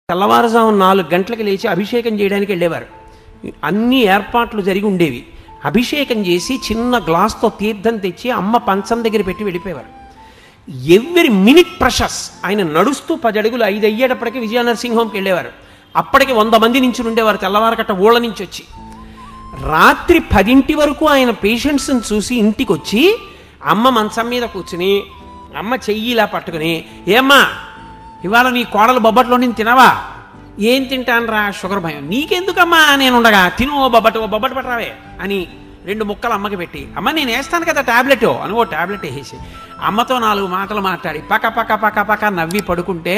తెల్లవారుజాము 4 గంటలకు లేచి అభిషేకం చేయడానికి వెళ్ళేవారు. అన్ని ఏర్పాట్లు జరిగి ఉండేవి. అభిషేకం చేసి చిన్న గ్లాస్తో తీర్థం తెచ్చి అమ్మ పంచం దగ్గర పెట్టి వెళ్ళిపోయేవారు. Every minute ప్రషస్. ఆయన నడుస్తూ 10 అడుగులు 5 అయ్యేటప్పటికి విజయ నరసింహంకి వెళ్ళేవారు. అప్పటికి 100 మంది నుంచి ఉండేవారు తెల్లవారకట్ట ఊళ్ళ నుంచి వచ్చి. రాత్రి 10 వరకు ఆయన పేషెంట్స్ని చూసి ఇంటికి వచ్చి అమ్మ మంచం మీద కూర్చుని అమ్మ చెయ్యి ఇలా పట్టుకుని, ఏమ్మా ఇవాళ నీ కోడలు బొబ్బట్లో నేను తినవా? ఏం తింటాను రా, షుగర్ భయం. నీకెందుకమ్మా నేను ఉండగా, తిను బొబ్బట్టు పట్టరావే అని 2 ముక్కలు అమ్మకి పెట్టి, అమ్మ నేను వేస్తాను కదా ట్యాబ్లెట్ అని ఓ ట్యాబ్లెట్ వేసేసి అమ్మతో 4 మాటలు మాట్లాడి పక్క పక్క పక్క పక్క నవ్వి పడుకుంటే,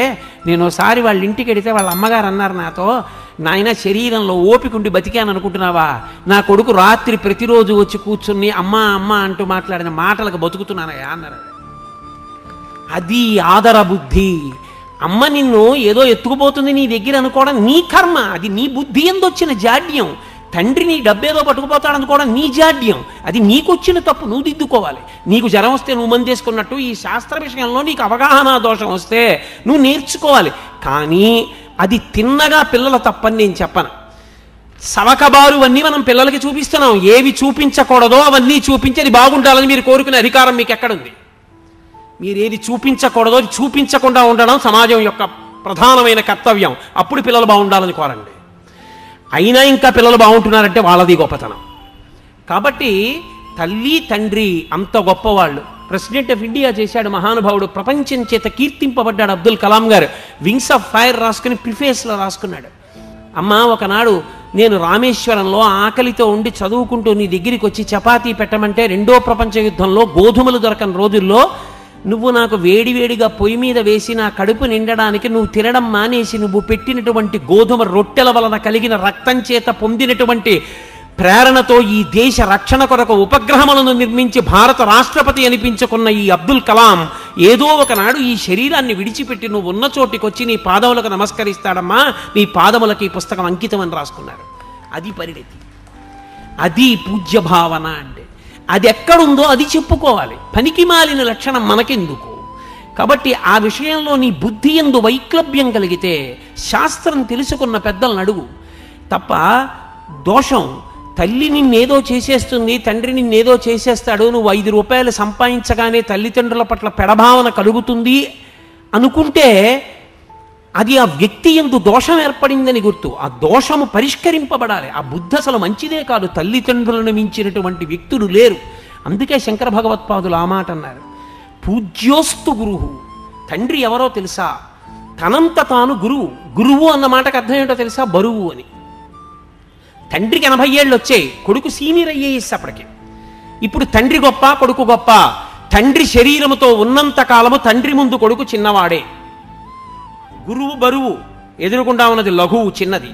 నేను ఒకసారి వాళ్ళ ఇంటికి వెడితే వాళ్ళ అమ్మగారు అన్నారు నాతో, నాయన శరీరంలో ఓపికండి బతికాను అనుకుంటున్నావా? నా కొడుకు రాత్రి ప్రతిరోజు వచ్చి కూర్చుని అమ్మ అమ్మ అంటూ మాట్లాడిన మాటలకు బతుకుతున్నానయ్యా అన్నారు. అది ఆదర బుద్ధి. అమ్మ నిన్ను ఏదో ఎత్తుకుపోతుంది నీ దగ్గర అనుకోవడం నీ కర్మ, అది నీ బుద్ధి ఎందొచ్చిన జాడ్యం. తండ్రి నీ డబ్బేదో పట్టుకుపోతాడు అనుకోవడం నీ జాడ్యం, అది నీకొచ్చిన తప్పు, నువ్వు దిద్దుకోవాలి. నీకు జ్వరం వస్తే నువ్వు మందేసుకున్నట్టు ఈ శాస్త్ర విషయంలో నీకు అవగాహన దోషం వస్తే నువ్వు నేర్చుకోవాలి. కానీ అది తిన్నగా పిల్లల తప్పని నేను చెప్పను. సవకబారు అన్నీ మనం పిల్లలకి చూపిస్తున్నాం. ఏవి చూపించకూడదో అవన్నీ చూపించి అది బాగుండాలని మీరు కోరుకునే అధికారం మీకు ఎక్కడుంది? మీరు ఏది చూపించకూడదో అది చూపించకుండా ఉండడం సమాజం యొక్క ప్రధానమైన కర్తవ్యం. అప్పుడు పిల్లలు బాగుండాలని కోరండి. అయినా ఇంకా పిల్లలు బాగుంటున్నారంటే వాళ్ళది గొప్పతనం. కాబట్టి తల్లి తండ్రి అంత గొప్పవాళ్ళు. ప్రెసిడెంట్ ఆఫ్ ఇండియా చేశాడు మహానుభావుడు, ప్రపంచం చేత కీర్తింపబడ్డాడు అబ్దుల్ కలాం గారు. వింగ్స్ ఆఫ్ ఫైర్ రాసుకుని ప్రిఫేస్లో రాసుకున్నాడు. అమ్మ ఒకనాడు నేను రామేశ్వరంలో ఆకలితో ఉండి చదువుకుంటూ నీ దగ్గరికి వచ్చి చపాతీ పెట్టమంటే 2వ ప్రపంచ యుద్ధంలో గోధుమలు దొరకని రోజుల్లో నువ్వు నాకు వేడివేడిగా పొయ్యి మీద వేసి నా కడుపు నిండడానికి నువ్వు తినడం మానేసి నువ్వు పెట్టినటువంటి గోధుమ రొట్టెల వలన కలిగిన రక్తం చేత పొందినటువంటి ప్రేరణతో ఈ దేశ రక్షణ కొరకు ఉపగ్రహములను నిర్మించి భారత రాష్ట్రపతి అనిపించుకున్న ఈ అబ్దుల్ కలాం ఏదో ఒకనాడు ఈ శరీరాన్ని విడిచిపెట్టి నువ్వు ఉన్న చోటికొచ్చి నీ పాదములకు నమస్కరిస్తాడమ్మా, నీ పాదములకి ఈ పుస్తకం అంకితం అని రాసుకున్నారు. అది పరిణతి, అది పూజ్య భావన అంటే. అది ఎక్కడుందో అది చెప్పుకోవాలి. పనికి మాలిన లక్షణం మనకెందుకు? కాబట్టి ఆ విషయంలో నీ బుద్ధి యందు వైక్లభ్యం కలిగితే శాస్త్రం తెలుసుకున్న పెద్దలను అడుగు తప్ప. దోషం తల్లి నిన్నేదో చేసేస్తుంది, తండ్రి నిన్నేదో చేసేస్తాడు, నువ్వు 5 రూపాయలు సంపాదించగానే తల్లిదండ్రుల పట్ల పెడభావన కలుగుతుంది అనుకుంటే అది ఆ వ్యక్తి యందు దోషం ఏర్పడిందని గుర్తు. ఆ దోషము పరిష్కరింపబడాలి. ఆ బుద్ధి అసలు మంచిదే కాదు. తల్లిదండ్రులను మించినటువంటి వ్యక్తులు లేరు. అందుకే శంకర భగవత్పాదులు ఆ మాట అన్నారు, పూజ్యోస్తు గురువు. తండ్రి ఎవరో తెలుసా? తనంత తాను గురువు. గురువు అన్న మాటకు అర్థం ఏంటో తెలుసా? బరువు అని. తండ్రికి 80 ఏళ్ళు వచ్చాయి, కొడుకు సీనియర్ అయ్యేసి అప్పటికి. ఇప్పుడు తండ్రి గొప్ప కొడుకు గొప్ప? తండ్రి శరీరముతో ఉన్నంత కాలము తండ్రి ముందు కొడుకు చిన్నవాడే. గురువు బరువు, ఎదురుకుండా ఉన్నది లఘువు చిన్నది.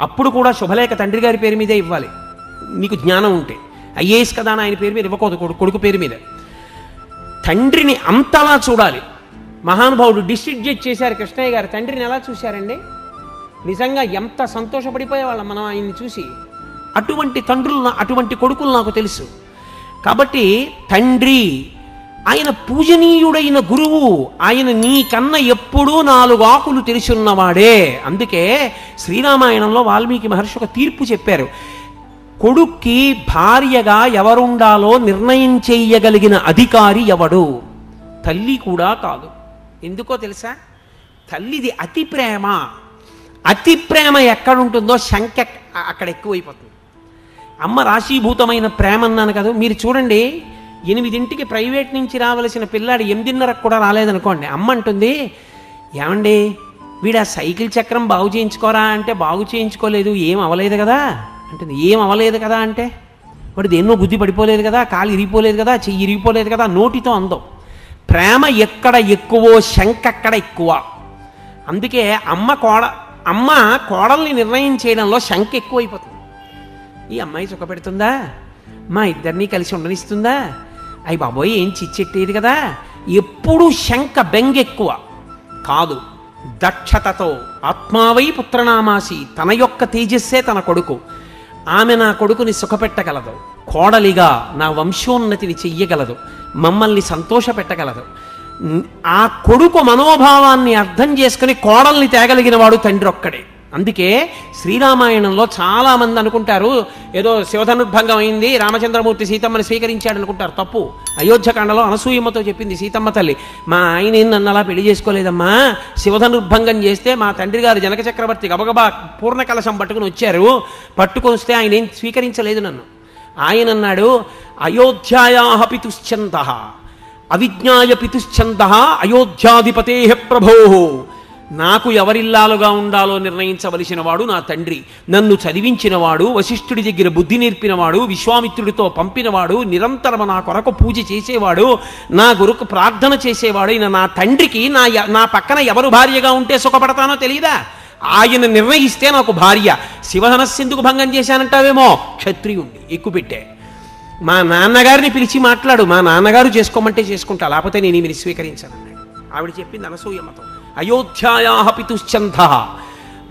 అప్పుడు కూడా శుభలేఖ తండ్రి గారి పేరు మీదే ఇవ్వాలి నీకు జ్ఞానం ఉంటే. ఐఏఎస్ కదా అని ఆయన పేరు మీద ఇవ్వకూడదు, కొడుకు పేరు మీద. తండ్రిని అంతలా చూడాలి. మహానుభావుడు డిస్ట్రిక్ట్ జడ్జి చేశారు కృష్ణయ్య గారు. తండ్రిని ఎలా చూశారండి? నిజంగా ఎంత సంతోషపడిపోయేవాళ్ళం మనం ఆయన్ని చూసి. అటువంటి తండ్రులు అటువంటి కొడుకులు నాకు తెలుసు. కాబట్టి తండ్రి ఆయన పూజనీయుడైన గురువు. ఆయన నీకన్నా ఎప్పుడూ 4 ఆకులు తెలిసున్నవాడే. అందుకే శ్రీరామాయణంలో వాల్మీకి మహర్షి ఒక తీర్పు చెప్పారు. కొడుక్కి భార్యగా ఎవరుండాలో నిర్ణయం చేయగలిగిన అధికారి ఎవడు? తల్లి కూడా కాదు. ఎందుకో తెలుసా? తల్లిది అతి ప్రేమ. అతి ప్రేమ ఎక్కడుంటుందో శంక అక్కడ ఎక్కువైపోతుంది. అమ్మ రాశీభూతమైన ప్రేమ అన్నాను కదా. మీరు చూడండి, 8ంటికి ప్రైవేట్ నుంచి రావలసిన పిల్లాడు 8:30కు కూడా రాలేదనుకోండి, అమ్మ అంటుంది, ఏమండి వీడు ఆ సైకిల్ చక్రం బాగు చేయించుకోరా అంటే, బాగు చేయించుకోలేదు, ఏం అవ్వలేదు కదా అంటుంది. ఏం అవ్వలేదు కదా అంటే, వాడు దేన్నో గుద్ది పడిపోలేదు కదా, కాలు ఇరిగిపోలేదు కదా, చెయ్యి ఇరిగిపోలేదు కదా, నోటితో అందం. ప్రేమ ఎక్కడ ఎక్కువో శంక అక్కడ ఎక్కువ. అందుకే అమ్మ కోడల్ని నిర్ణయం చేయడంలో శంక ఎక్కువైపోతుంది. ఈ అమ్మాయి సుఖపెడుతుందా, మా ఇద్దరినీ కలిసి ఉండనిస్తుందా, అయ్యి బాబోయ్ ఏం చిచ్చెట్టేది కదా, ఎప్పుడూ శంక బెంగెక్కువ కాదు. దక్షతతో ఆత్మావై పుత్రనామాసి, తన యొక్క తేజస్సే తన కొడుకు. ఆమె నా కొడుకుని సుఖపెట్టగలదు, కోడలిగా నా వంశోన్నతిని చెయ్యగలదు, మమ్మల్ని సంతోషపెట్టగలదు. ఆ కొడుకు మనోభావాన్ని అర్థం చేసుకుని కోడల్ని తేగలిగిన వాడు తండ్రి ఒక్కడే. అందుకే శ్రీరామాయణంలో చాలామంది అనుకుంటారు ఏదో శివధనుర్భంగం అయింది, రామచంద్రమూర్తి సీతమ్మని స్వీకరించాడు అనుకుంటారు. తప్పు. అయోధ్యకాండలో అనసూయమ్మతో చెప్పింది సీతమ్మ తల్లి, మా ఆయన నన్ను అలా పెళ్లి చేసుకోలేదమ్మా, శివధనుర్భంగం చేస్తే మా తండ్రి గారు జనక చక్రవర్తి గబగబా పూర్ణ కలశం పట్టుకుని వచ్చారు, పట్టుకొని వస్తే ఆయన ఏం స్వీకరించలేదు నన్ను. ఆయన అన్నాడు, అయోధ్యాయాః పితుశ్చందః అవిజ్ఞాయ పితుశ్చందః అయోధ్యాధిపతే ప్రభో. నాకు ఎవరిల్లాలుగా ఉండాలో నిర్ణయించవలసిన వాడు నా తండ్రి, నన్ను చదివించినవాడు, వశిష్ఠుడి దగ్గర బుద్ధి నేర్పినవాడు, విశ్వామిత్రుడితో పంపినవాడు, నిరంతరం నా కొరకు పూజ చేసేవాడు, నా గురుకు ప్రార్థన చేసేవాడు అయిన నా తండ్రికి నా పక్కన ఎవరు భార్యగా ఉంటే సుఖపడతానో తెలియదా? ఆయన నిర్ణయిస్తే నాకు భార్య. శివధనస్సెందుకు భంగం చేశానంటావేమో, క్షత్రియుణ్ణి ఎక్కుపెట్టే. మా నాన్నగారిని పిలిచి మాట్లాడు, మా నాన్నగారు చేసుకోమంటే చేసుకుంటా, లేకపోతే నేను ఈమెను స్వీకరించానన్నాడు. ఆవిడ చెప్పింది అనసూయమ్మతో, అయోధ్యాయాః పితుశ్చందః,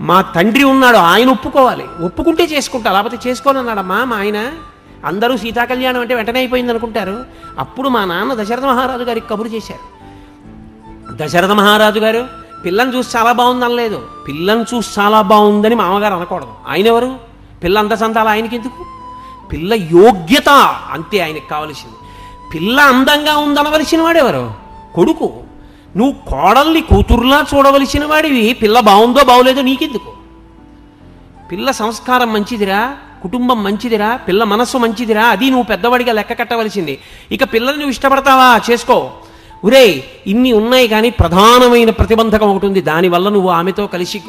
మా తండ్రి ఉన్నాడు, ఆయన ఒప్పుకోవాలి, ఒప్పుకుంటే చేసుకుంటా, లేకపోతే చేసుకోనన్నాడమ్మా మా ఆయన. అందరూ సీతాకళ్యాణం అంటే వెంటనే అయిపోయింది అనుకుంటారు. అప్పుడు మా నాన్న దశరథ మహారాజు గారికి కబురు చేశారు. దశరథ మహారాజు గారు పిల్లని చూసి చాలా బాగుంది అనలేదు, పిల్లని చూసి చాలా బాగుందని మామగారు అనకూడదు. ఆయన ఎవరు? పిల్ల అందచందాలు ఆయనకి ఎందుకు? పిల్ల యోగ్యత అంతే ఆయనకి కావలసింది. పిల్ల అందంగా ఉందనవలసిన వాడెవరు? కొడుకు. నువ్వు కోడల్ని కూతురులా చూడవలసిన వాడివి, పిల్ల బాగుందో బాగోలేదో నీకెందుకు? పిల్ల సంస్కారం మంచిదిరా, కుటుంబం మంచిదిరా, పిల్ల మనస్సు మంచిదిరా, అది నువ్వు పెద్దవాడిగా లెక్క కట్టవలసింది. ఇక పిల్లల్ని నువ్వు ఇష్టపడతావా, చేసుకో. ఒరే ఇన్ని ఉన్నాయి కానీ ప్రధానమైన ప్రతిబంధకం ఒకటి ఉంది, దానివల్ల నువ్వు ఆమెతో కలిసి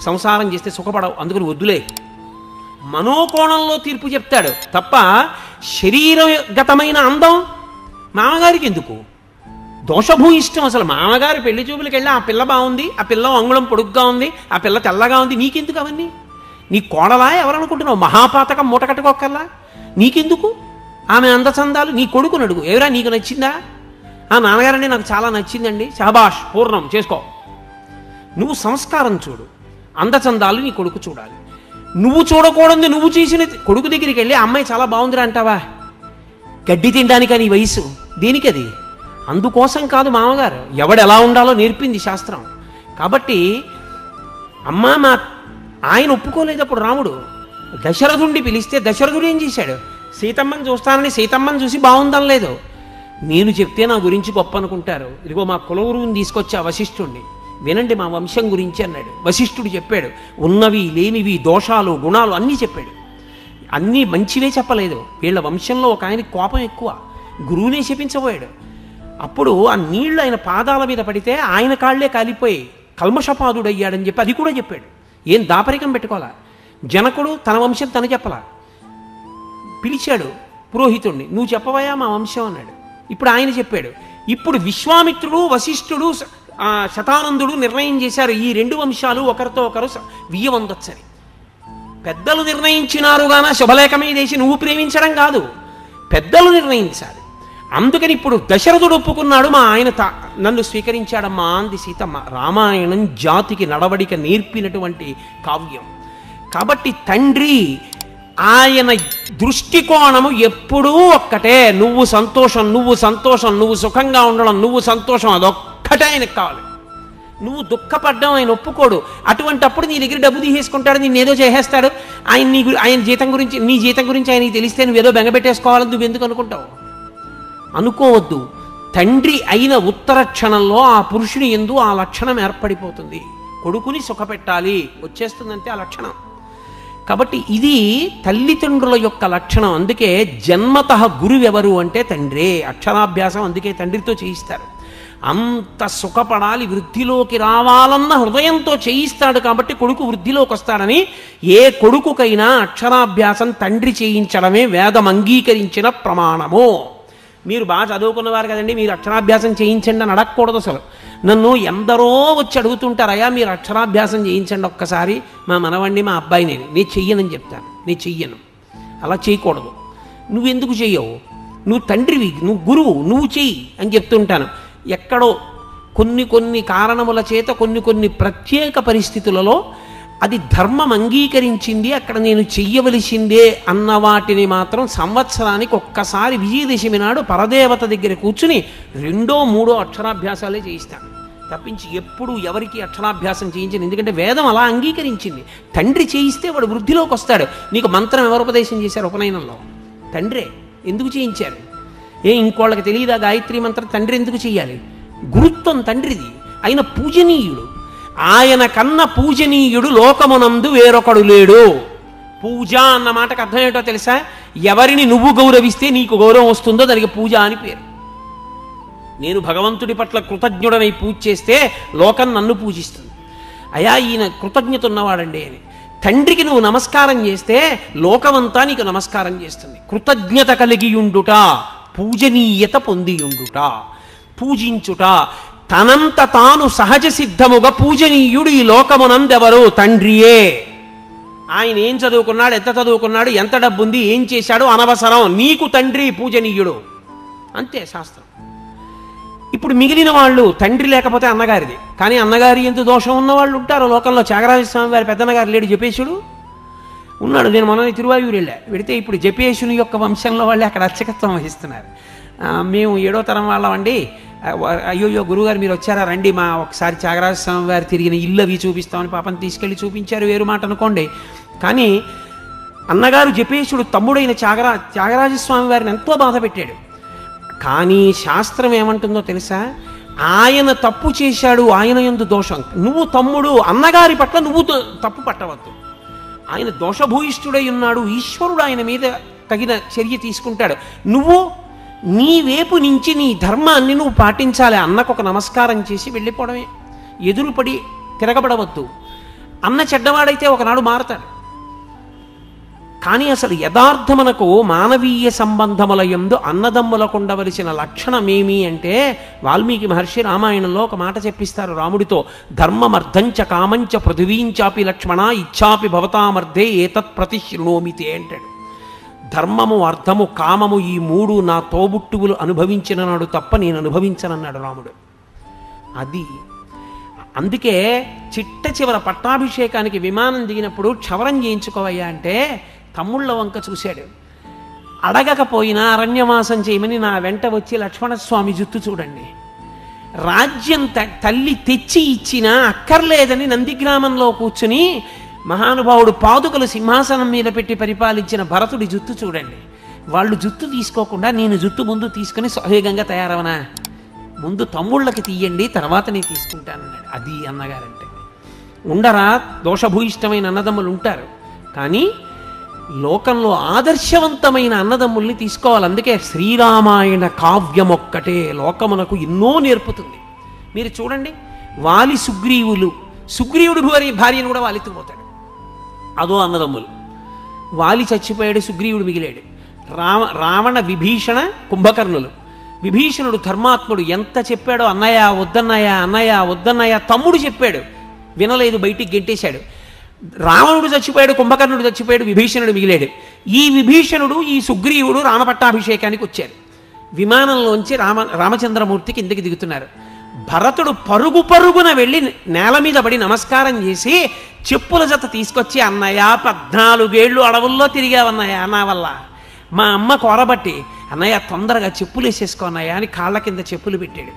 సంసారం చేస్తే సుఖపడవు, అందుకని వద్దులే. మనోకోణంలో తీర్పు చెప్తాడు తప్ప శరీరగతమైన అందం మామగారికి ఎందుకు? దోషభూయిష్టం. అసలు మామగారు పెళ్లి చూపులకి వెళ్ళి ఆ పిల్ల బాగుంది, ఆ పిల్ల అంగుళం పొడుగ్గా ఉంది, ఆ పిల్ల తెల్లగా ఉంది, నీకెందుకు అవన్నీ? నీ కోడలా ఎవరనుకుంటున్నావు? మహాపాతకం మూట కట్టుకోకల్లా నీకెందుకు ఆమె అందచందాలు? నీ కొడుకుని అడుగు, ఎవరా నీకు నచ్చిందా? ఆ నాన్నగారండి నాకు చాలా నచ్చిందండి, శాబాష్ పూర్ణం చేసుకో. నువ్వు సంస్కారం చూడు, అందచందాలు నీ కొడుకు చూడాలి. నువ్వు చూడకూడదు, నువ్వు చేసిన కొడుకు దగ్గరికి వెళ్ళి అమ్మాయి చాలా బాగుందిరా అంటావా? గడ్డి తినడానికా నీ వయసు? దేనికది? అందుకోసం కాదు మామగారు, ఎవడెలా ఉండాలో నేర్పింది శాస్త్రం. కాబట్టి అమ్మా మా ఆయన ఒప్పుకోలేదు. అప్పుడు రాముడు దశరథుడిని పిలిస్తే దశరథుడు ఏం చేశాడు? సీతమ్మని చూస్తానని సీతమ్మని చూసి బాగుందనలేదు. నేను చెప్తే నా గురించి గొప్ప అనుకుంటారు, ఇదిగో మా కులగురువుని తీసుకొచ్చా వశిష్ఠుడిని, వినండి మా వంశం గురించి అన్నాడు. వశిష్ఠుడు చెప్పాడు, ఉన్నవి లేనివి దోషాలు గుణాలు అన్నీ చెప్పాడు. అన్నీ మంచివే చెప్పలేదు. వీళ్ళ వంశంలో ఒక ఆయనకి కోపం ఎక్కువ, గురువునే శపించబోయాడు. అప్పుడు ఆ నీళ్లు ఆయన పాదాల మీద పడితే ఆయన కాళ్లే కాలిపోయి కల్మషపాదుడయ్యాడని చెప్పి అది కూడా చెప్పాడు. ఏం దాపరికం పెట్టుకోవాలా? జనకుడు తన వంశం తను చెప్పలా, పిలిచాడు పురోహితుణ్ణి, నువ్వు చెప్పవయా మా వంశం అన్నాడు. ఇప్పుడు ఆయన చెప్పాడు. ఇప్పుడు విశ్వామిత్రుడు వశిష్ఠుడు శతానందుడు నిర్ణయం చేశారు, ఈ రెండు వంశాలు ఒకరితో ఒకరు వియ్యవందొచ్చని. పెద్దలు నిర్ణయించినారుగాన శుభలేఖమే చేసి నువ్వు ప్రేమించడం కాదు, పెద్దలు నిర్ణయించాలి. అందుకని ఇప్పుడు దశరథుడు ఒప్పుకున్నాడు, మా ఆయన నన్ను స్వీకరించాడమ్మా అంది సీతమ్మ. రామాయణం జాతికి నడవడిక నేర్పినటువంటి కావ్యం. కాబట్టి తండ్రి ఆయన దృష్టికోణము ఎప్పుడూ ఒక్కటే, నువ్వు సంతోషం, నువ్వు సంతోషం, నువ్వు సుఖంగా ఉండడం, నువ్వు సంతోషం, అదొక్కటే ఆయనకు కావాలి. నువ్వు దుఃఖపడ్డం ఆయన ఒప్పుకోడు. అటువంటప్పుడు నీ దగ్గర డబ్బు తీసేసుకుంటాడు, నిన్నేదో చేసేస్తాడు. ఆయన జీతం గురించి, నీ జీతం గురించి ఆయనకి తెలిస్తే నువ్వేదో బెంగపెట్టేసుకోవాలని నువ్వెందుకు అనుకుంటావు? అనుకోవద్దు. తండ్రి అయిన ఉత్తర క్షణంలో ఆ పురుషుని యందు ఆ లక్షణం ఏర్పడిపోతుంది. కొడుకుని సుఖపెట్టాలి వచ్చేస్తుందంటే ఆ లక్షణం. కాబట్టి ఇది తల్లిదండ్రుల యొక్క లక్షణం. అందుకే జన్మతః గురువెవరు అంటే తండ్రే. అక్షరాభ్యాసం అందుకే తండ్రితో చేయిస్తారు. అంత సుఖపడాలి, వృద్ధిలోకి రావాలన్న హృదయంతో చేయిస్తాడు. కాబట్టి కొడుకు వృద్ధిలోకి వస్తాడని ఏ కొడుకుకైనా అక్షరాభ్యాసం తండ్రి చేయించడమే వేదం అంగీకరించిన ప్రమాణము. మీరు బాగా చదువుకున్నవారు కదండి, మీరు అక్షరాభ్యాసం చేయించండి అని అడగకూడదు. అసలు నన్ను ఎందరో వచ్చి అడుగుతుంటారయ్యా మీరు అక్షరాభ్యాసం చేయించండి ఒక్కసారి, మా మనవండి మా అబ్బాయి నేను చెయ్యనని చెప్తాను. నేను చెయ్యను, అలా చేయకూడదు. నువ్వెందుకు చెయ్యవు? నువ్వు తండ్రివి, నువ్వు గురువు, నువ్వు చెయ్యి అని చెప్తుంటాను. ఎక్కడో కొన్ని కారణముల చేత కొన్ని ప్రత్యేక పరిస్థితులలో అది ధర్మం అంగీకరించింది, అక్కడ నేను చెయ్యవలసిందే అన్న వాటిని మాత్రం సంవత్సరానికి ఒక్కసారి విజయదశమి నాడు పరదేవత దగ్గర కూర్చుని 2, 3 అక్షరాభ్యాసాలే చేయిస్తాను తప్పించి ఎప్పుడు ఎవరికి అక్షరాభ్యాసం చేయించను. ఎందుకంటే వేదం అలా అంగీకరించింది. తండ్రి చేయిస్తే వాడు వృద్ధిలోకి వస్తాడు. నీకు మంత్రం ఎవరు ఉపదేశం చేశారు ఉపనయనంలో? తండ్రే. ఎందుకు చేయించారు? ఇంకోళ్ళకి తెలియదా గాయత్రి మంత్రం? తండ్రి ఎందుకు చేయాలి? గురుత్వం తండ్రిది. ఆయన పూజనీయుడు. ఆయన కన్న పూజనీయుడు లోకమునందు వేరొకడు లేడు. పూజ అన్న మాటకు అర్థం ఏంటో తెలుసా? ఎవరిని నువ్వు గౌరవిస్తే నీకు గౌరవం వస్తుందో దానికి పూజ అని పేరు. నేను భగవంతుడి పట్ల కృతజ్ఞుడనై పూజ చేస్తే లోకం నన్ను పూజిస్తుంది. అయా ఈయన కృతజ్ఞత ఉన్నవాడండి అని. తండ్రికి నువ్వు నమస్కారం చేస్తే లోకమంతా నీకు నమస్కారం చేస్తుంది. కృతజ్ఞత కలిగియుండుట, పూజనీయత పొందియుండుట, పూజించుట. తనంత తాను సహజ సిద్ధముగా పూజనీయుడు ఈ లోకమునందెవరు? తండ్రియే. ఆయన ఏం చదువుకున్నాడు, ఎంత చదువుకున్నాడు, ఎంత డబ్బుంది, ఏం చేశాడు అనవసరం. నీకు తండ్రి పూజనీయుడు, అంతే శాస్త్రం. ఇప్పుడు మిగిలిన వాళ్ళు తండ్రి లేకపోతే అన్నగారిది. కానీ అన్నగారి ఎంత దోషం ఉన్నవాళ్ళు ఉంటారు లోకంలో. త్యాగరాజస్వామి వారి పెద్దన్నగారు లేడు, జపేశుడు ఉన్నాడు. నేను మొన్న తిరువాయూరు వెడితే ఇప్పుడు జపేశుని యొక్క వంశంలో వాళ్ళే అక్కడ అర్చకత్వం వహిస్తున్నారు. మేము 7వ తరం వాళ్ళమండి. అయ్యోయ్యో గురువుగారు మీరు వచ్చారా, రండి మా ఒకసారి త్యాగరాజస్వామి వారు తిరిగిన ఇల్లు అవి చూపిస్తామని పాపం తీసుకెళ్ళి చూపించారు. వేరు మాట అనుకోండి. కానీ అన్నగారు జపేశుడు తమ్ముడైన త్యాగరాజస్వామి వారిని ఎంతో బాధ పెట్టాడు. కానీ శాస్త్రం ఏమంటుందో తెలుసా? ఆయన తప్పు చేశాడు, ఆయన యందు దోషం. నువ్వు తమ్ముడు, అన్నగారి పట్ల నువ్వు తప్పు పట్టవద్దు. ఆయన దోషభూయిష్ఠుడై ఉన్నాడు, ఈశ్వరుడు ఆయన మీద తగిన చర్య తీసుకుంటాడు. నువ్వు నీ వైపు నుంచి నీ ధర్మాన్ని నువ్వు పాటించాలి. అన్నకు ఒక నమస్కారం చేసి వెళ్ళిపోవడమే. ఎదురుపడి తిరగబడవద్దు. అన్న చెడ్డవాడైతే ఒకనాడు మారతాడు. కానీ అసలు యథార్థమునకు మానవీయ సంబంధముల యందు అన్నదమ్ములకు ఉండవలసిన లక్షణమేమి అంటే, వాల్మీకి మహర్షి రామాయణంలో ఒక మాట చెప్పిస్తారు రాముడితో. ధర్మమర్థంచ కామంచ పృథివీంచాపి లక్ష్మణ ఇచ్చాపి భవతామర్థే ఏతత్ ప్రతిశృణోమితే అంటాడు. ధర్మము, అర్థము, కామము ఈ 3 నా తోబుట్టువులు అనుభవించిన నాడు తప్ప నేను అనుభవించనన్నాడు రాముడు. అది అందుకే చిట్ట చివర పట్టాభిషేకానికి విమానం దిగినప్పుడు క్షవరం చేయించుకోవయ్యా అంటే తమ్ముళ్ళ వంక చూశాడు. అడగకపోయినా అరణ్యవాసం చేయమని నా వెంట వచ్చి లక్ష్మణస్వామి జుత్తు చూడండి. రాజ్యం తల్లి తెచ్చి ఇచ్చినా అక్కర్లేదని నందిగ్రామంలో కూర్చుని మహానుభావుడు పాదుకలు సింహాసనం మీద పెట్టి పరిపాలించిన భరతుడి జుత్తు చూడండి. వాళ్ళు జుత్తు తీసుకోకుండా నేను జుత్తు ముందు తీసుకుని సహేగంగా తయారవనా? ముందు తమ్ముళ్ళకి తీయండి, తర్వాత నేను తీసుకుంటానన్నాడు. అది అన్నగారంటే. ఉండరా దోషభూయిష్టమైన అన్నదమ్ములు ఉంటారు, కానీ లోకంలో ఆదర్శవంతమైన అన్నదమ్ముల్ని తీసుకోవాలి. అందుకే శ్రీరామాయణ కావ్యం ఒక్కటే లోకమునకు ఎన్నో నేర్పుతుంది. మీరు చూడండి, వాలి సుగ్రీవులు, సుగ్రీవుడు భార్యను కూడా వాలిత్తుకుపోతాడు. అదో అన్నదమ్ములు. వాలి చచ్చిపోయాడు, సుగ్రీవుడు మిగిలాడు. రావణ విభీషణ కుంభకర్ణులు. విభీషణుడు ధర్మాత్ముడు, ఎంత చెప్పాడో అన్నయ్య వద్దన్నయ్య, అన్నయ్య వద్దన్నయ్య. తమ్ముడు చెప్పాడు, వినలేదు, బయటికి గెంటేశాడు. రావణుడు చచ్చిపోయాడు, కుంభకర్ణుడు చచ్చిపోయాడు, విభీషణుడు మిగిలాడు. ఈ విభీషణుడు ఈ సుగ్రీవుడు రామపట్టాభిషేకానికి వచ్చారు. విమానంలోంచి రామచంద్రమూర్తి కిందకి దిగుతున్నారు. భరతుడు పరుగు పరుగున వెళ్ళి నేల మీద పడి నమస్కారం చేసి చెప్పుల జత తీసుకొచ్చి, అన్నయ్య 14 ఏళ్ళు అడవుల్లో తిరిగావన్నయ్య నా వల్ల, మా అమ్మ కోరబట్టి, అన్నయ్య తొందరగా చెప్పులు వేసేసుకో అన్నయ్య అని కాళ్ళ కింద చెప్పులు పెట్టాడు.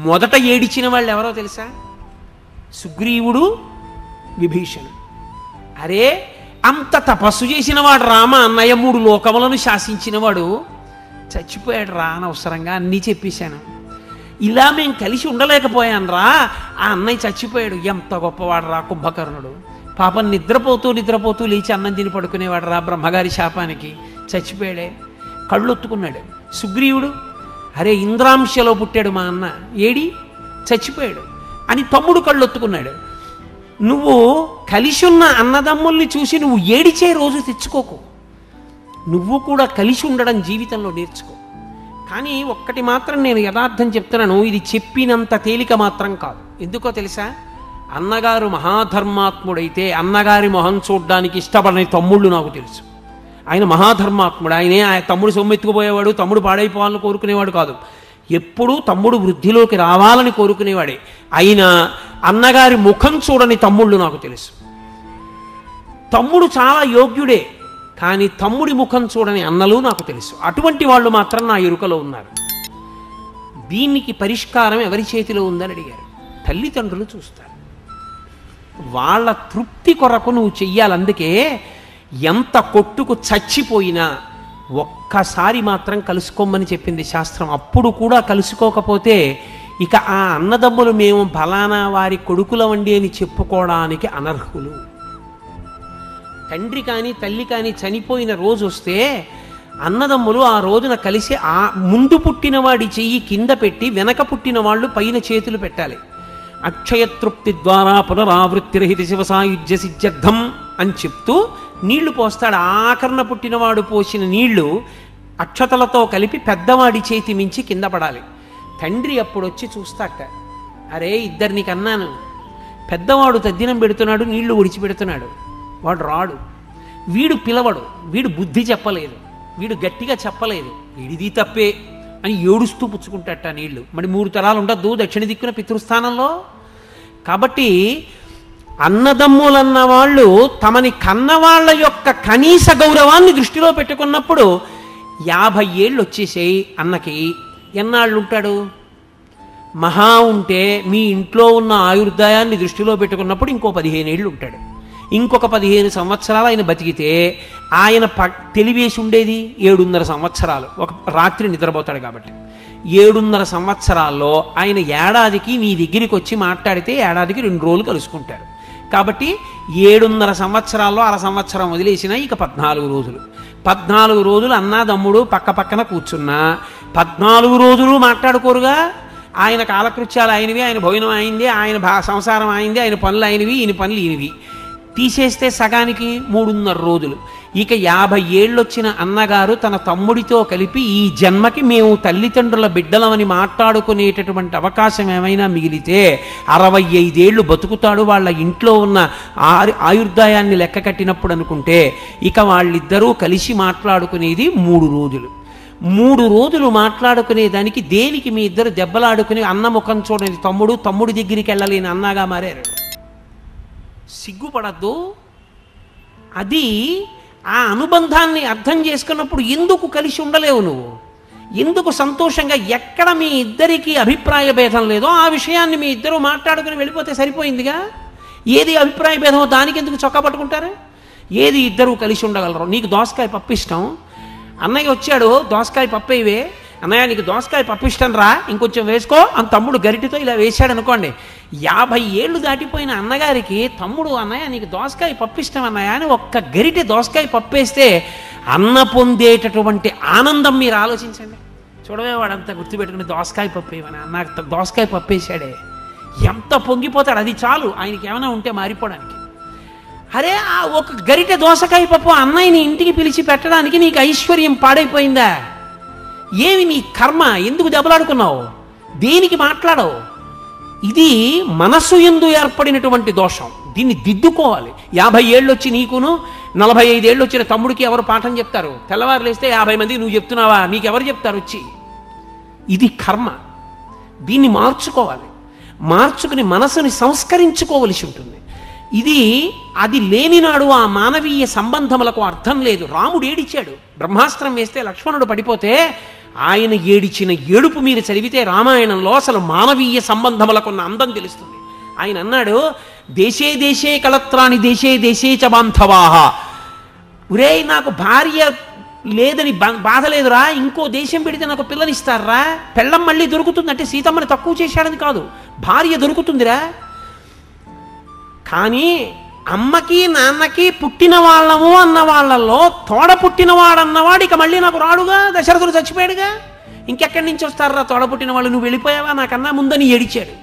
మొదట ఏడిచిన వాళ్ళు ఎవరో తెలుసా? సుగ్రీవుడు, విభీషణుడు. అరే అంత తపస్సు చేసినవాడు రామ, అన్నయ్య 3 లోకములను శాసించినవాడు చచ్చిపోయాడు రా, అనవసరంగా అన్నీ చెప్పేశాను. ఇలా మేము కలిసి ఉండలేకపోయాను రా, ఆ అన్నయ్య చచ్చిపోయాడు. ఎంత గొప్పవాడు రా కుంభకర్ణుడు. పాపం నిద్రపోతూ లేచి అన్నం తిని పడుకునేవాడు రా, బ్రహ్మగారి శాపానికి చచ్చిపోయాడే. కళ్ళొత్తుకున్నాడు. సుగ్రీవుడు, అరే ఇంద్రాంశలో పుట్టాడు మా అన్న, ఏడి చచ్చిపోయాడు అని తమ్ముడు కళ్ళొత్తుకున్నాడు. నువ్వు కలిసి ఉన్న అన్నదమ్ముల్ని చూసి నువ్వు ఏడిచే రోజు తెచ్చుకోకు. నువ్వు కూడా కలిసి ఉండడం జీవితంలో నేర్చుకో. కానీ ఒక్కటి మాత్రం నేను యథార్థం చెప్తున్నాను, ఇది చెప్పినంత తేలిక మాత్రం కాదు. ఎందుకో తెలుసా? అన్నగారు మహాధర్మాత్ముడైతే అన్నగారి మొహం చూడ్డానికి ఇష్టపడని తమ్ముళ్ళు నాకు తెలుసు. ఆయన మహాధర్మాత్ముడు. ఆయనే ఆయన తమ్ముడు సొమ్మెత్తుకుపోయేవాడు, తమ్ముడు పాడైపోవాలని కోరుకునేవాడు కాదు. ఎప్పుడూ తమ్ముడు వృద్ధిలోకి రావాలని కోరుకునేవాడే. అయినా అన్నగారి ముఖం చూడని తమ్ముళ్ళు నాకు తెలుసు. తమ్ముడు చాలా యోగ్యుడే, కానీ తమ్ముడి ముఖం చూడని అన్నలు నాకు తెలుసు. అటువంటి వాళ్ళు మాత్రం నా ఎరుకలో ఉన్నారు. దీనికి పరిష్కారం ఎవరి చేతిలో ఉందని అడిగారు. తల్లిదండ్రులు చూస్తారు. వాళ్ళ తృప్తి కొరకు నువ్వు చెయ్యాలి. అందుకే ఎంత కొట్టుకు చచ్చిపోయినా ఒక్కసారి మాత్రం కలుసుకోమని చెప్పింది శాస్త్రం. అప్పుడు కూడా కలుసుకోకపోతే ఇక ఆ అన్నదమ్ములు మేము ఫలానా వారి కొడుకులవండి అని చెప్పుకోవడానికి అనర్హులు. తండ్రి కానీ తల్లి కానీ చనిపోయిన రోజు వస్తే అన్నదమ్ములు ఆ రోజున కలిసి ఆ ముందు పుట్టిన వాడి చెయ్యి కింద పెట్టి వెనక పుట్టిన వాళ్ళు పైన చేతులు పెట్టాలి. అక్షయతృప్తి ద్వారా పునరావృత్తిరహిత శివసాయుధ్య సిద్ధ్యర్థం అని చెప్తూ నీళ్లు పోస్తాడు. ఆకరణ పుట్టినవాడు పోసిన నీళ్లు అక్షతలతో కలిపి పెద్దవాడి చేతి మించి కింద పడాలి. తండ్రి అప్పుడు వచ్చి చూస్తాట, అరే ఇద్దరిని కన్నాను, పెద్దవాడు తద్దినం పెడుతున్నాడు, నీళ్లు ఒడిచిపెడుతున్నాడు, వాడు రాడు, వీడు పిలవడు, వీడు బుద్ధి చెప్పలేదు, వీడు గట్టిగా చెప్పలేదు, వీడిది తప్పే అని ఏడుస్తూ పుచ్చుకుంటాట నీళ్లు. మరి 3 తరాలు ఉండద్దు దక్షిణ దిక్కున పితృస్థానంలో. కాబట్టి అన్నదమ్ములన్న వాళ్ళు తమని కన్నవాళ్ల యొక్క కనీస గౌరవాన్ని దృష్టిలో పెట్టుకున్నప్పుడు 50 ఏళ్ళు వచ్చేసేయి అన్నకి ఎన్నాళ్ళు ఉంటాడు? మహా ఉంటే మీ ఇంట్లో ఉన్న ఆయుర్దాయాన్ని దృష్టిలో పెట్టుకున్నప్పుడు ఇంకో 15 ఏళ్ళు ఉంటాడు. ఇంకొక 15 సంవత్సరాలు ఆయన బతికితే ఆయన తెలివేసి ఉండేది 7.5 సంవత్సరాలు. ఒక రాత్రి నిద్రపోతాడు కాబట్టి 7.5 సంవత్సరాల్లో ఆయన ఏడాదికి మీ దగ్గరికి వచ్చి మాట్లాడితే ఏడాదికి 2 రోజులు కలుసుకుంటారు. కాబట్టి 7.5 సంవత్సరాల్లో అర సంవత్సరం వదిలేసిన ఇక 14 రోజులు. 14 రోజులు అన్నాదమ్ముడు పక్క పక్కన కూర్చున్నా 14 రోజులు మాట్లాడుకోరుగా. ఆయన కాలకృత్యాలు ఆయనవి, ఆయన భోజనం అయింది, ఆయన సంసారం అయింది, ఆయన పనులు అయినవి, ఈయన పనులు ఈయనవి. తీసేస్తే సగానికి 3.5 రోజులు. ఇక 50 ఏళ్ళు వచ్చిన అన్నగారు తన తమ్ముడితో కలిపి ఈ జన్మకి మేము తల్లిదండ్రుల బిడ్డలమని మాట్లాడుకునేటటువంటి అవకాశం ఏమైనా మిగిలితే 65 ఏళ్ళు బతుకుతాడు. వాళ్ళ ఇంట్లో ఉన్న ఆయుర్దాయాన్ని లెక్క కట్టినప్పుడు అనుకుంటే ఇక వాళ్ళిద్దరూ కలిసి మాట్లాడుకునేది 3 రోజులు. 3 రోజులు మాట్లాడుకునేదానికి దేనికి మీ ఇద్దరు దెబ్బలాడుకుని అన్న ముఖం చూడని తమ్ముడి దగ్గరికి వెళ్ళలేని అన్నగా మారారు. సిగ్గుపడద్దు. అది ఆ అనుబంధాన్ని అర్థం చేసుకున్నప్పుడు ఎందుకు కలిసి ఉండలేవు నువ్వు? ఎందుకు సంతోషంగా ఎక్కడ మీ ఇద్దరికి అభిప్రాయ భేదం లేదో ఆ విషయాన్ని మీ ఇద్దరు మాట్లాడుకుని వెళ్ళిపోతే సరిపోయిందిగా. ఏది అభిప్రాయ భేదమో దానికి ఎందుకు చొక్కా పట్టుకుంటారు? ఏది ఇద్దరు కలిసి ఉండగలరు. నీకు దోసకాయ పప్పు ఇష్టం, అన్నయ్య వచ్చాడు దోసకాయ పప్పు ఇవే, అన్నయ్య నీకు దోసకాయ పప్పు ఇష్టం రా, ఇంకొంచెం వేసుకో అని తమ్ముడు గరిటితో ఇలా వేశాడు అనుకోండి. 50 ఏళ్ళు దాటిపోయిన అన్నగారికి తమ్ముడు అన్నయ్య నీకు దోసకాయ పప్పు ఇష్టం అన్నయ్య అని ఒక్క గరిటె దోసకాయ పప్పు వేస్తే అన్న పొందేటటువంటి ఆనందం మీరు ఆలోచించండి. చూడవే వాడంతా గుర్తుపెట్టుకుని దోసకాయ పప్పు ఇవ్వని నాకు దోసకాయ పప్పు వేసాడే ఎంత పొంగిపోతాడు. అది చాలు ఆయనకి ఏమైనా ఉంటే మారిపోవడానికి. అరే ఆ ఒక గరిటె దోసకాయ పప్పు అన్నయ్యని ఇంటికి పిలిచి పెట్టడానికి నీకు ఐశ్వర్యం పాడైపోయిందా? ఏమి నీ కర్మ? ఎందుకు దెబ్బలాడుకున్నావు? దేనికి మాట్లాడవు? ఇది మనసు యందు ఏర్పడినటువంటి దోషం. దీన్ని దిద్దుకోవాలి. 50 ఏళ్ళు వచ్చి నీకును 45 ఏళ్ళు వచ్చిన తమ్ముడికి ఎవరు పాఠం చెప్తారు? తెల్లవారు లేస్తే 50 మందికి నువ్వు చెప్తున్నావా? నీకెవరు చెప్తారు వచ్చి? ఇది కర్మ. దీన్ని మార్చుకోవాలి. మార్చుకుని మనసుని సంస్కరించుకోవలసి ఉంటుంది. అది లేనినాడు ఆ మానవీయ సంబంధములకు అర్థం లేదు. రాముడు ఏడిచాడు, బ్రహ్మాస్త్రం వేస్తే లక్ష్మణుడు పడిపోతే ఆయన ఏడిచిన ఏడుపు మీరు చదివితే రామాయణంలో అసలు మానవీయ సంబంధములకున్న అందం తెలుస్తుంది. ఆయన అన్నాడు, దేశే దేశే కలత్రాని దేశే దేశే చ బాంధవాహ. ఒరే నాకు భార్య లేదని బాధ లేదురా, ఇంకో దేశం పెడితే నాకు పిల్లనిస్తారా? పెళ్ళం మళ్ళీ దొరుకుతుందంటే సీతమ్మని తక్కువ చేశాడని కాదు, భార్య దొరుకుతుందిరా. కానీ అమ్మకి నాన్నకి పుట్టిన వాళ్ళము అన్న వాళ్ళల్లో తోడ పుట్టినవాడన్నవాడు ఇక మళ్ళీ నాకు రాడుగా, దశరథుడు చచ్చిపోయాడుగా, ఇంకెక్కడి నుంచి వస్తారా తోడ పుట్టిన వాళ్ళు? నువ్వు వెళ్ళిపోయావా నాకన్నా ముందని ఏడిచాడు.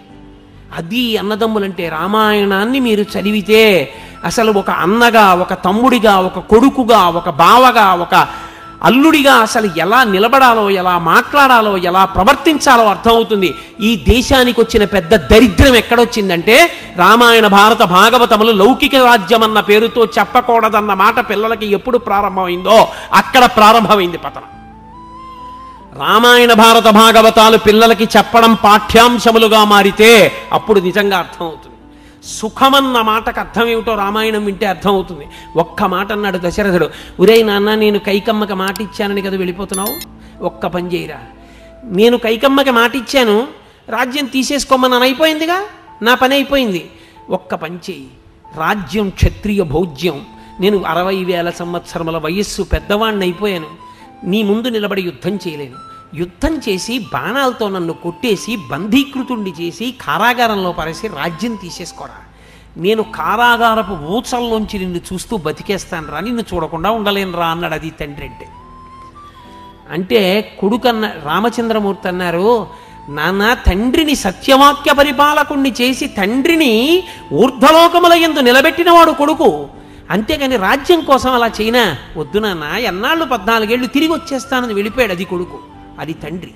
అది అన్నదమ్ములంటే. రామాయణాన్ని మీరు చదివితే అసలు ఒక అన్నగా, ఒక తమ్ముడిగా, ఒక కొడుకుగా, ఒక బావగా, ఒక అల్లుడిగా అసలు ఎలా నిలబడాలో, ఎలా మాట్లాడాలో, ఎలా ప్రవర్తించాలో అర్థమవుతుంది. ఈ దేశానికి వచ్చిన పెద్ద దరిద్రం ఎక్కడొచ్చిందంటే రామాయణ భారత భాగవతములు లౌకిక రాజ్యం అన్న పేరుతో చెప్పకూడదన్న మాట పిల్లలకి ఎప్పుడు ప్రారంభమైందో అక్కడ ప్రారంభమైంది పతనం. రామాయణ భారత భాగవతాలు పిల్లలకి చెప్పడం పాఠ్యాంశములుగా మారితే అప్పుడు నిజంగా అర్థమవుతుంది. సుఖమన్న మాటకు అర్థం ఏమిటో రామాయణం వింటే అర్థమవుతుంది. ఒక్క మాట అన్నాడు దశరథుడు, ఒరే నాన్న నేను కైకమ్మకి మాట ఇచ్చానని కదా వెళ్ళిపోతున్నావు, ఒక్క పని చేయరా, నేను కైకమ్మకి మాట ఇచ్చాను, రాజ్యం తీసేసుకోమని అయిపోయిందిగా, నా పని అయిపోయింది, ఒక్క పని చేయి, రాజ్యం క్షత్రియ భోజ్యం, నేను 60,000 సంవత్సరముల వయస్సు పెద్దవాణ్ణి అయిపోయాను, నీ ముందు నిలబడి యుద్ధం చేయలేను, యుద్ధం చేసి బాణాలతో నన్ను కొట్టేసి బంధీకృతుణ్ణి చేసి కారాగారంలో పరేసి రాజ్యం తీసేసుకోరా, నేను కారాగారపు ఊచల్లోంచి నిన్ను చూస్తూ బతికేస్తాను రా, నిన్ను చూడకుండా ఉండలేను రా అన్నాడు. అది తండ్రి అంటే కొడుకన్న రామచంద్రమూర్తి అన్నారు, నాన్న తండ్రిని సత్యవాక్య పరిపాలకుణ్ణి చేసి తండ్రిని ఊర్ధ్వలోకముల యందు నిలబెట్టినవాడు కొడుకు, అంతేగాని రాజ్యం కోసం అలా చేయనా, వద్దు నాన్న, ఎన్నాళ్ళు 14 ఏళ్ళు తిరిగి వచ్చేస్తానని వెళ్ళిపోయాడు. అది కొడుకు, అది తండ్రి.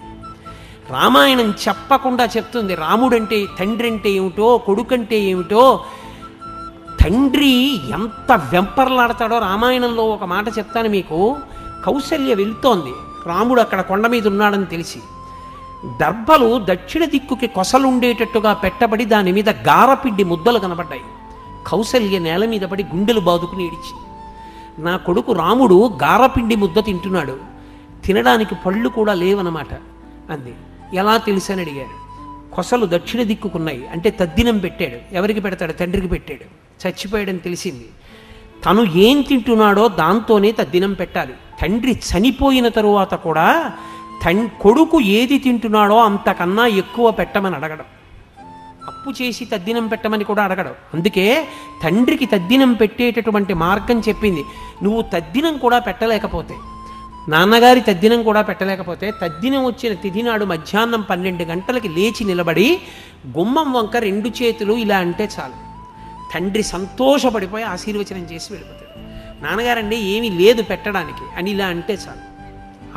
రామాయణం చెప్పకుండా చెప్తుంది రాముడంటే తండ్రి అంటే ఏమిటో, కొడుకంటే ఏమిటో. తండ్రి ఎంత వెంపర్లాడతాడో రామాయణంలో ఒక మాట చెప్తాను మీకు. కౌసల్య వెళ్తోంది, రాముడు అక్కడ కొండ మీద ఉన్నాడని తెలిసి దర్భలు దక్షిణ దిక్కుకి కొసలుండేటట్టుగా పెట్టబడి దాని మీద గారపిండి ముద్దలు కనబడ్డాయి. కౌసల్య నేల మీద పడి గుండెలు బాదుకుని ఏడిచింది. నా కొడుకు రాముడు గారపిండి ముద్ద తింటున్నాడు, తినడానికి పళ్ళు కూడా లేవన్నమాట అంది. ఎలా తెలుసని అడిగాడు. కొసలు దక్షిణ దిక్కుకున్నాయి అంటే తద్దినం పెట్టాడు. ఎవరికి పెడతాడు? తండ్రికి పెట్టాడు. చచ్చిపోయాడని తెలిసింది. తను ఏం తింటున్నాడో దాంతోనే తద్దినం పెట్టాలి. తండ్రి చనిపోయిన తరువాత కూడా కొడుకు ఏది తింటున్నాడో అంతకన్నా ఎక్కువ పెట్టమని అడగడం, అప్పు చేసి తద్దినం పెట్టమని కూడా అడగడం. అందుకే తండ్రికి తద్దినం పెట్టేటటువంటి మార్గం చెప్పింది. నువ్వు తద్దినం కూడా పెట్టలేకపోతే, నాన్నగారి తద్దినం కూడా పెట్టలేకపోతే, తద్దినం వచ్చిన తిథి నాడు మధ్యాహ్నం 12 గంటలకి లేచి నిలబడి గుమ్మం వంక 2 చేతులు ఇలా అంటే చాలు, తండ్రి సంతోషపడిపోయి ఆశీర్వచనం చేసి వెళ్ళిపోతాడు. నాన్నగారండి ఏమీ లేదు పెట్టడానికి అని ఇలా అంటే చాలు,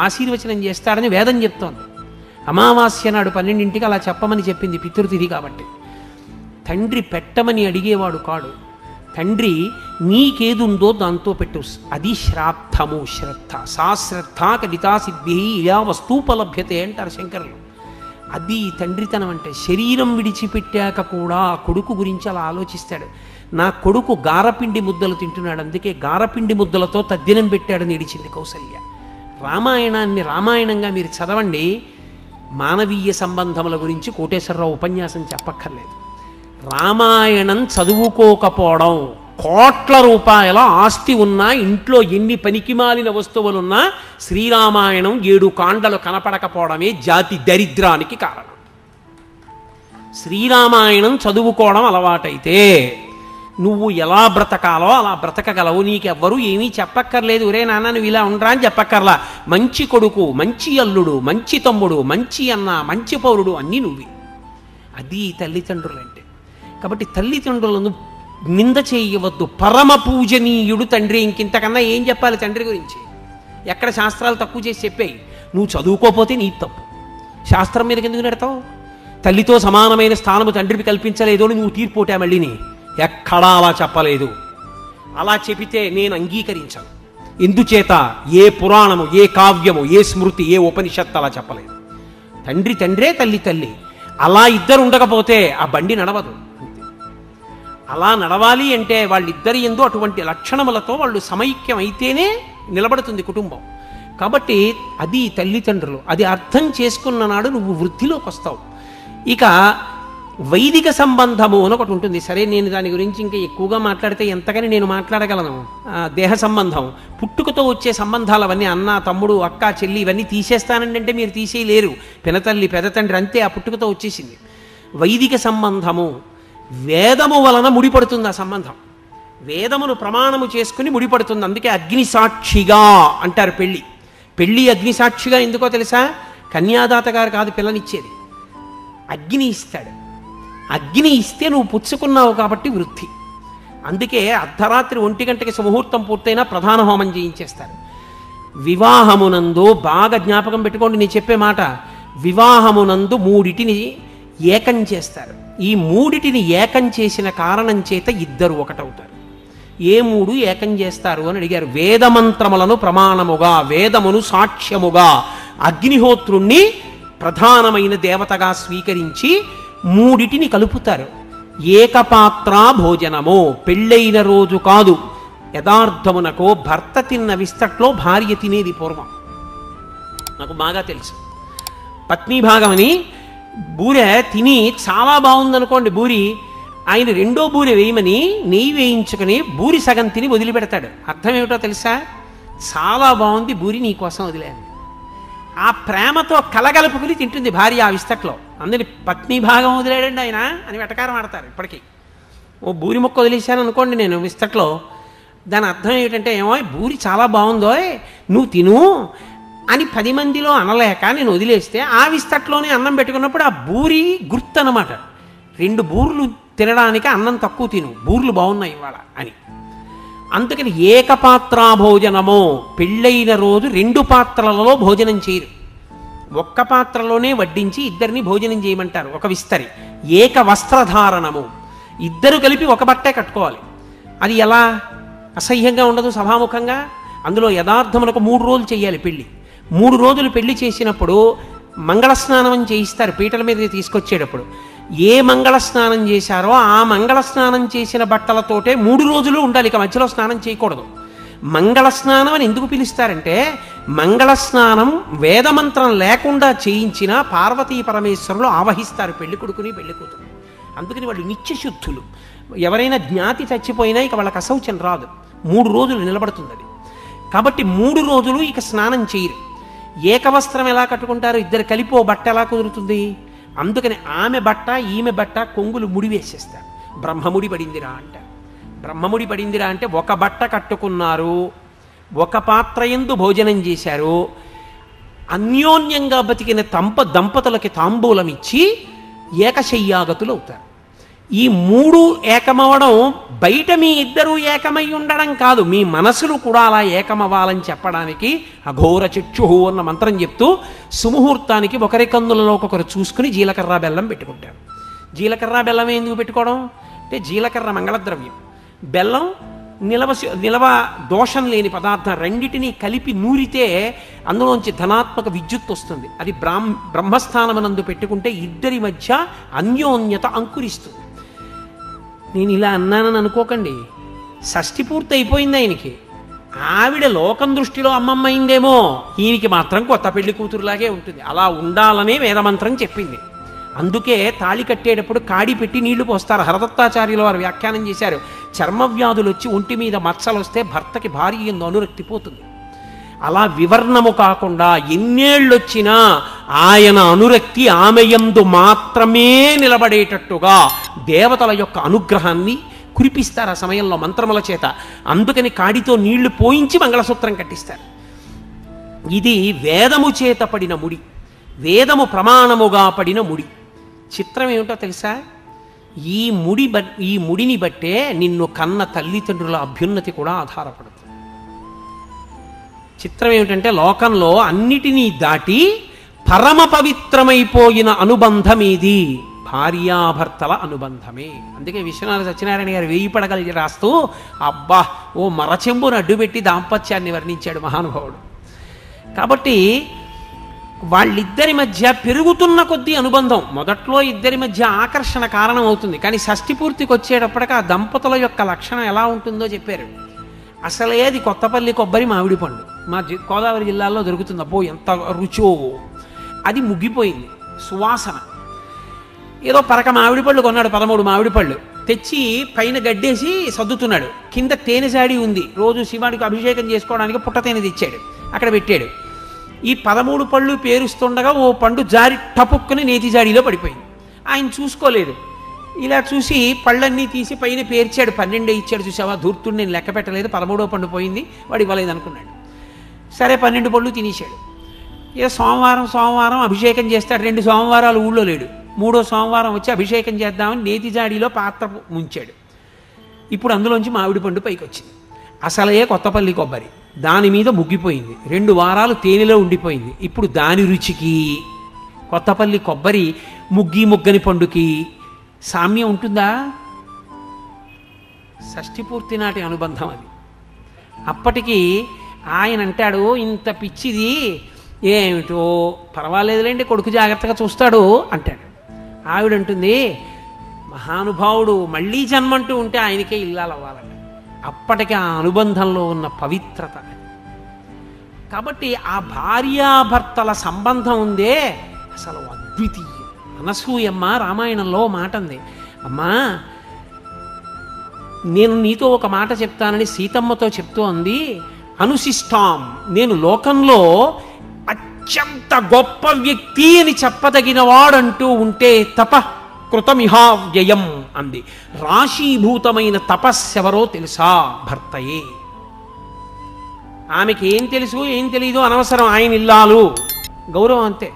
ఆశీర్వచనం చేస్తాడని వేదం చెప్తోంది. అమావాస్య నాడు 12ంటికి అలా చెప్పమని చెప్పింది, పితృతిథి కాబట్టి. తండ్రి పెట్టమని అడిగేవాడు కాడు. తండ్రి నీకేదుందో దాంతో పెట్టు, అది శ్రాద్ధము. శ్రద్ధ సా శ్రద్ధ కలితా సిద్ధి ఇలా వస్తూపలభ్యతే అంటారు శంకరులు. అది తండ్రితనం అంటే. శరీరం విడిచిపెట్టాక కూడా కొడుకు గురించి అలా ఆలోచిస్తాడు. నా కొడుకు గారపిండి ముద్దలు తింటున్నాడు, అందుకే గారపిండి ముద్దలతో తద్దినం పెట్టాడని ఏడిచింది కౌసల్య. రామాయణాన్ని రామాయణంగా మీరు చదవండి. మానవీయ సంబంధముల గురించి కోటేశ్వరరావు ఉపన్యాసం చెప్పక్కర్లేదు. రామాయణం చదువుకోకపోవడం, కోట్ల రూపాయల ఆస్తి ఉన్నా, ఇంట్లో ఎన్ని పనికిమాలిన వస్తువులున్నా శ్రీరామాయణం 7 కాండలు కనపడకపోవడమే జాతి దరిద్రానికి కారణం. శ్రీరామాయణం చదువుకోవడం అలవాటైతే నువ్వు ఎలా బ్రతకాలో అలా బ్రతకగలవు. నీకెవ్వరూ ఏమీ చెప్పక్కర్లేదు. ఒరే నాన్న నువ్వు ఇలా ఉండరా అని చెప్పక్కర్లా. మంచి కొడుకు, మంచి అల్లుడు, మంచి తమ్ముడు, మంచి అన్న, మంచి పౌరుడు అన్నీ నువ్వే. అది తల్లిదండ్రులంటే. కాబట్టి తల్లిదండ్రులను నింద చేయవద్దు. పరమ పూజనీయుడు తండ్రి. ఇంకింతకన్నా ఏం చెప్పాలి తండ్రి గురించి? ఎక్కడ శాస్త్రాలు తక్కువ చేసి చెప్పాయి. నువ్వు చదువుకోపోతే నీ తప్పు. శాస్త్రం మీదకి ఎందుకు నెడతావు? తల్లితో సమానమైన స్థానము తండ్రికి కల్పించలేదో నువ్వు తీర్పోటా మళ్ళీని. ఎక్కడా అలా చెప్పలేదు. అలా చెబితే నేను అంగీకరించాను. ఎందుచేత ఏ పురాణము, ఏ కావ్యము, ఏ స్మృతి, ఏ ఉపనిషత్తు అలా చెప్పలేదు. తండ్రి తండ్రే, తల్లి తల్లి. అలా ఇద్దరు ఉండకపోతే ఆ బండి నడవదు. అలా నడవాలి అంటే వాళ్ళిద్దరి యందు అటువంటి లక్షణములతో వాళ్ళు సమైక్యం అయితేనే నిలబడుతుంది కుటుంబం. కాబట్టి అది తల్లిదండ్రులు. అది అర్థం చేసుకున్న నాడు నువ్వు వృద్ధిలోకి వస్తావు. ఇక వైదిక సంబంధము అని ఒకటి ఉంటుంది. సరే, నేను దాని గురించి ఇంకా ఎక్కువగా మాట్లాడితే ఎంతగాని నేను మాట్లాడగలను. దేహ సంబంధం, పుట్టుకతో వచ్చే సంబంధాలు అవన్నీ, అన్న తమ్ముడు అక్క చెల్లి ఇవన్నీ తీసేస్తానండి అంటే మీరు తీసేయలేరు. పినతల్లి పెదతండ్రి అంతే, ఆ పుట్టుకతో వచ్చేసింది. వైదిక సంబంధము వేదము వలన ముడిపడుతుంది. ఆ సంబంధం వేదమును ప్రమాణము చేసుకుని ముడిపడుతుంది. అందుకే అగ్నిసాక్షిగా అంటారు. పెళ్ళి అగ్నిసాక్షిగా ఎందుకో తెలుసా? కన్యాదాత గారు కాదు పిల్లనిచ్చేది, అగ్ని ఇస్తాడు. అగ్ని ఇస్తే నువ్వు పుచ్చుకున్నావు కాబట్టి వృద్ధి. అందుకే అర్ధరాత్రి 1 గంటకి సుముహూర్తం పూర్తయినా ప్రధాన హోమం చేయించేస్తారు. వివాహమునందు బాగా జ్ఞాపకం పెట్టుకోండి నేను చెప్పే మాట. వివాహమునందు 3 ఏకం చేస్తారు. ఈ 3 ఏకం చేసిన కారణం చేత ఇద్దరు ఒకటవుతారు. ఏ 3 ఏకం చేస్తారు అని అడిగారు. వేదమంత్రములను ప్రమాణముగా, వేదమును సాక్ష్యముగా, అగ్నిహోత్రుణ్ణి ప్రధానమైన దేవతగా స్వీకరించి 3 కలుపుతారు. ఏకపాత్రా భోజనము, పెళ్ళైన రోజు కాదు, యథార్థమునకు భర్త తిన్న విస్తట్లో భార్య తినేది పూర్వం. నాకు బాగా తెలుసు. పత్నీభాగం అని బూరె తిని చాలా బాగుందనుకోండి బూరి, ఆయన రెండో బూరె వేయమని నెయ్యి వేయించుకుని బూరి సగం తిని వదిలిపెడతాడు. అర్థం ఏమిటో తెలుసా? చాలా బాగుంది బూరి, నీకోసం వదిలేను. ఆ ప్రేమతో కలగలుపుకుని తింటుంది భార్య ఆ విస్తట్లో. అందుని పత్నీభాగం వదిలేడండి ఆయన అని వెటకారం ఆడతారు ఇప్పటికీ. ఓ బూరి మొక్క వదిలేశాను అనుకోండి నేను విస్తట్లో, దాని అర్థం ఏమిటంటే, ఏమో బూరి చాలా బాగుందో నువ్వు తిను అని 10 మందిలో అనలేక నేను వదిలేస్తే ఆ విస్తట్లోనే అన్నం పెట్టుకున్నప్పుడు ఆ బూరి గుర్తు అన్నమాట. 2 బూర్లు తినడానికి అన్నం తక్కువ తిను, బూర్లు బాగున్నాయి ఇవాళ అని. అందుకని ఏకపాత్రా భోజనము, పెళ్ళైన రోజు 2 పాత్రలలో భోజనం చేయరు, ఒక్క పాత్రలోనే వడ్డించి ఇద్దరిని భోజనం చేయమంటారు. ఒక విస్తరి. ఏక వస్త్రధారణము, ఇద్దరు కలిపి ఒక బట్టే కట్టుకోవాలి. అది ఎలా? అసహ్యంగా ఉండదు సభాముఖంగా. అందులో యథార్థమునకు 3 రోజులు చేయాలి పెళ్ళి. 3 రోజులు పెళ్లి చేసినప్పుడు మంగళస్నానం అని చేయిస్తారు పీటల మీద తీసుకొచ్చేటప్పుడు. ఏ మంగళ స్నానం చేశారో ఆ మంగళ స్నానం చేసిన బట్టలతోటే 3 రోజులు ఉండాలి, ఇక మధ్యలో స్నానం చేయకూడదు. మంగళ స్నానం అని ఎందుకు పిలుస్తారంటే, మంగళ స్నానం వేదమంత్రం లేకుండా చేయించిన పార్వతీ పరమేశ్వరులు ఆవహిస్తారు పెళ్లి కొడుకుని పెళ్లి కూతురు. అందుకని వాళ్ళు నిత్యశుద్ధులు. ఎవరైనా జ్ఞాతి చచ్చిపోయినా ఇక వాళ్ళకి అశౌచం రాదు, 3 రోజులు నిలబడుతుంది అది. కాబట్టి 3 రోజులు ఇక స్నానం చేయరు. ఏకవస్త్రం ఎలా కట్టుకుంటారు? ఇద్దరు కలిపి ఓ బట్ట ఎలా కుదురుతుంది? అందుకని ఆమె బట్ట ఈమె బట్ట కొంగులు ముడివేసేస్తారు. బ్రహ్మముడి పడిందిరా అంటారు. బ్రహ్మముడి పడిందిరా అంటే ఒక బట్ట కట్టుకున్నారు, ఒక పాత్ర యందు భోజనం చేశారు, అన్యోన్యంగా బతికిన దంపతులకి తాంబూలం ఇచ్చి ఏకశయ్యాగతులు అవుతారు. ఈ 3 ఏకమవడం బయట మీ ఇద్దరూ ఏకమై ఉండడం కాదు, మీ మనసులు కూడా అలా ఏకమవ్వాలని చెప్పడానికి అఘోర చక్షుహు అన్న మంత్రం చెప్తూ సుముహూర్తానికి ఒకరి కన్నులలో ఒకరు చూసుకుని జీలకర్ర బెల్లం పెట్టుకుంటారు. జీలకర్ర బెల్లం ఎందుకు పెట్టుకోవడం అంటే, జీలకర్ర మంగళద్రవ్యం, బెల్లం నిలవ దోషం లేని పదార్థం. రెండిటినీ కలిపి నూరితే అందులోంచి ధనాత్మక విద్యుత్ వస్తుంది. అది బ్రహ్మస్థానమునందు పెట్టుకుంటే ఇద్దరి మధ్య అన్యోన్యత అంకురిస్తుంది. నేను ఇలా అన్నానని అనుకోకండి, షష్ఠి పూర్తి అయిపోయింది ఆయనకి. ఆవిడ లోకం దృష్టిలో అమ్మమ్మ అయిందేమో, ఈయనకి మాత్రం కొత్త పెళ్లి కూతురులాగే ఉంటుంది. అలా ఉండాలనే వేదమంత్రం చెప్పింది. అందుకే తాళి కట్టేటప్పుడు కాడి పెట్టి నీళ్లు పోస్తారు. హరదత్తాచార్యుల వారు వ్యాఖ్యానం చేశారు, చర్మవ్యాధులు వచ్చి ఒంటి మీద మచ్చలు వస్తే భర్తకి భార్య యందు అనురక్తి పోతుంది. అలా వివర్ణము కాకుండా ఎన్నేళ్ళొచ్చినా ఆయన అనురక్తి ఆమె యందు మాత్రమే నిలబడేటట్టుగా దేవతల యొక్క అనుగ్రహాన్ని కురిపిస్తారు ఆ సమయంలో మంత్రముల చేత. అందుకని కాడితో నీళ్లు పోయించి మంగళసూత్రం కట్టిస్తారు. ఇది వేదము చేత పడిన ముడి, వేదము ప్రమాణముగా పడిన ముడి. చిత్రం ఏమిటో తెలుసా? ఈ ముడిని బట్టే నిన్ను కన్న తల్లిదండ్రుల అభ్యున్నతి కూడా ఆధారపడుతుంది. చిత్రం ఏమిటంటే, లోకంలో అన్నిటినీ దాటి పరమ పవిత్రమైపోయిన అనుబంధం ఇది భార్యాభర్తల అనుబంధమే. అందుకే విశ్వనాథ సత్యనారాయణ గారు 1000 పడగలు రాస్తూ అబ్బా ఓ మరచెంబును అడ్డుపెట్టి దాంపత్యాన్ని వర్ణించాడు మహానుభావుడు. కాబట్టి వాళ్ళిద్దరి మధ్య పెరుగుతున్న కొద్దీ అనుబంధం, మొదట్లో ఇద్దరి మధ్య ఆకర్షణ కారణం అవుతుంది, కానీ షష్ఠి పూర్తికి వచ్చేటప్పటికి ఆ దంపతుల యొక్క లక్షణం ఎలా ఉంటుందో చెప్పారు. అసలే అది కొత్తపల్లి కొబ్బరి మామిడి పండు మా గోదావరి జిల్లాలో దొరుకుతుంది. అబ్బో ఎంత రుచో! అది ముగ్గిపోయింది, సువాసన. ఏదో పరక మామిడి పళ్ళు కొన్నాడు, 13 మామిడి పళ్ళు తెచ్చి పైన గడ్డేసి సర్దుతున్నాడు. కింద తేనె జాడి ఉంది, రోజు శివాడికి అభిషేకం చేసుకోవడానికి పుట్ట తేనె తెచ్చాడు, అక్కడ పెట్టాడు. ఈ 13 పళ్ళు పేరుస్తుండగా ఓ పండు జారి టపుక్కుని నేతి జాడీలో పడిపోయింది. ఆయన చూసుకోలేదు, ఇలా చూసి పళ్ళన్నీ తీసి పైన పేర్చాడు. 12 ఇచ్చాడు. చూసావా ధూర్తుడు, నేను లెక్క పెట్టలేదు, 13వ పండు పోయింది, వాడు ఇవ్వలేదు అనుకున్నాడు. సరే 12 పళ్ళు తినేశాడు. ఇక సోమవారం అభిషేకం చేస్తాడు. 2 సోమవారాలు ఊళ్ళో లేడు. 3వ సోమవారం వచ్చి అభిషేకం చేద్దామని నేతి జాడీలో పాత్ర ముంచాడు. ఇప్పుడు అందులోంచి మామిడి పండు పైకి వచ్చింది. అసలే కొత్తపల్లి కొబ్బరి, దాని మీద ముగ్గిపోయింది. 2 వారాలు తేనెలో ఉండిపోయింది. ఇప్పుడు దాని రుచికి కొత్తపల్లి కొబ్బరి ముగ్గని పండుకి సామ్యం ఉంటుందా? షష్ఠి పూర్తి నాటి అనుబంధం అది. అప్పటికి ఆయన అంటాడు, ఇంత పిచ్చిది ఏమిటో పర్వాలేదులేండి, కొడుకు జాగ్రత్తగా చూస్తాడు అంటాడు. ఆవిడంటుంది, మహానుభావుడు మళ్ళీ జన్మంటూ ఉంటే ఆయనకే ఇల్లాలు అవ్వాలంట. అప్పటికి ఆ అనుబంధంలో ఉన్న పవిత్రత. కాబట్టి ఆ భార్యాభర్తల సంబంధం ఉందే అసలు అద్వితీయం. అనసూయమ్మ రామాయణంలో మాట ఉంది, అమ్మా నేను నీతో ఒక మాట చెప్తానని సీతమ్మతో చెప్తూ అంది, అనుశిష్టాం, నేను లోకంలో అత్యంత గొప్ప వ్యక్తి అని చెప్పదగిన వాడంటూ ఉంటే తప కృతమిహావ్యయం అంది. రాశీభూతమైన తపస్సెవరో తెలుసా? భర్తయే. ఆమెకి ఏం తెలుసు ఏం తెలీదు అనవసరం, ఆయన ఇల్లాలు గౌరవం అంతే.